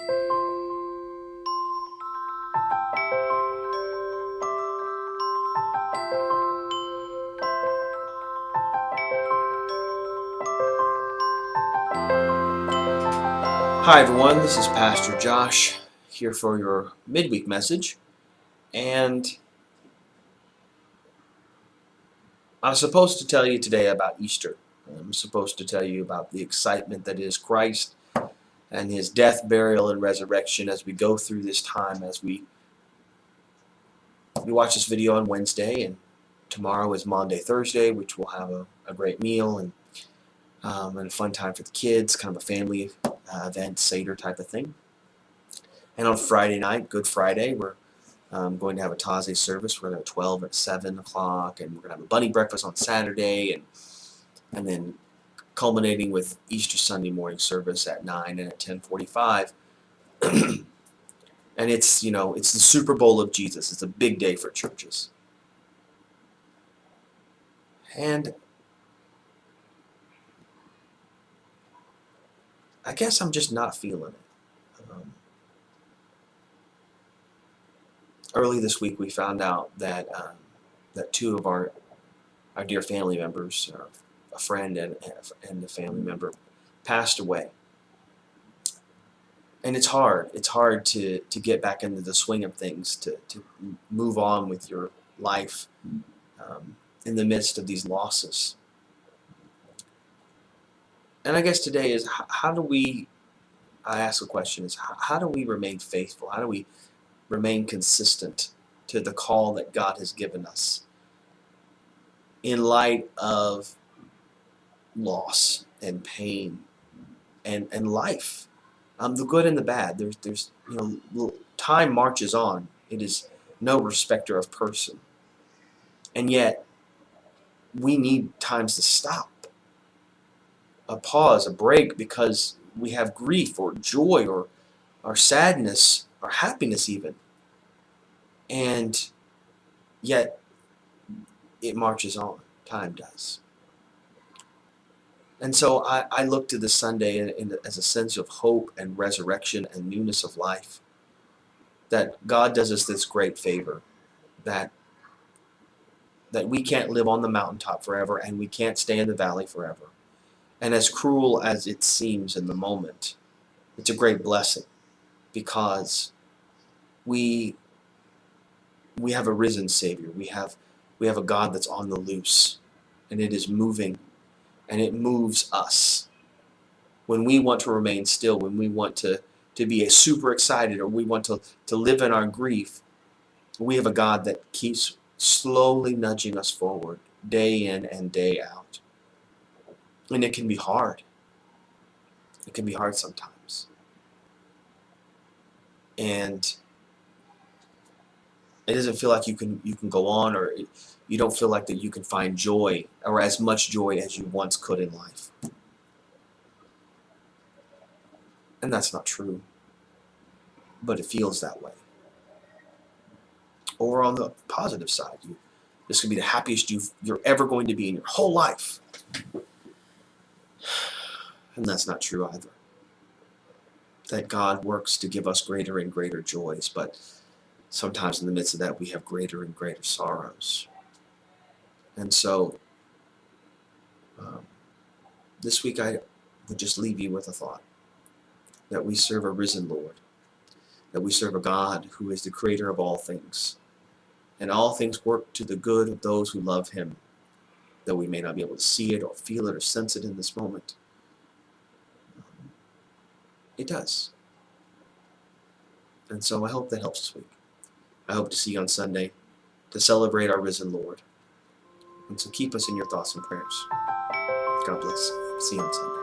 Hi everyone, this is Pastor Josh here for your midweek message, and I'm supposed to tell you today about Easter. I'm supposed to tell you about the excitement that is Christ and His death, burial, and resurrection as we go through this time, as we watch this video on Wednesday, and tomorrow is Maundy, Thursday, which we'll have a great meal and a fun time for the kids, kind of a family event, Seder type of thing. And on Friday night, Good Friday, we're going to have a Taze service. We're going to have 12 at 7 o'clock, and we're going to have a bunny breakfast on Saturday, and then culminating with Easter Sunday morning service at 9 and at 10:45. And it's the Super Bowl of Jesus. It's a big day for churches. And I guess I'm just not feeling it. Early this week, we found out that two of our dear family members, a friend and a family member, passed away. And it's hard. It's hard to get back into the swing of things, to move on with your life in the midst of these losses. And I guess today is I ask the question is, how do we remain faithful? How do we remain consistent to the call that God has given us in light of loss and pain and life, the good and the bad? There's time marches on. It is no respecter of person, and yet we need times to stop, a pause, a break, because we have grief or joy or sadness or happiness even, and yet it marches on. Time does. And so I look to this Sunday as a sense of hope and resurrection and newness of life, that God does us this great favor, that we can't live on the mountaintop forever, and we can't stay in the valley forever. And as cruel as it seems in the moment, it's a great blessing, because we have a risen Savior. We have a God that's on the loose, and it is moving, and it moves us. When we want to remain still, when we want to be super excited, or we want to live in our grief, we have a God that keeps slowly nudging us forward, day in and day out. And it can be hard. It can be hard sometimes. And it doesn't feel like you can go on, or you don't feel like that you can find joy, or as much joy as you once could in life. And that's not true, but it feels that way. Or on the positive side, this could be the happiest you're ever going to be in your whole life. And that's not true either. That God works to give us greater and greater joys, but sometimes in the midst of that we have greater and greater sorrows. And so this week I would just leave you with a thought, that we serve a risen Lord, that we serve a God who is the creator of all things, and all things work to the good of those who love Him, though we may not be able to see it or feel it or sense it in this moment. It does. And so I hope that helps this week. I hope to see you on Sunday to celebrate our risen Lord. And so keep us in your thoughts and prayers. God bless. See you on Sunday.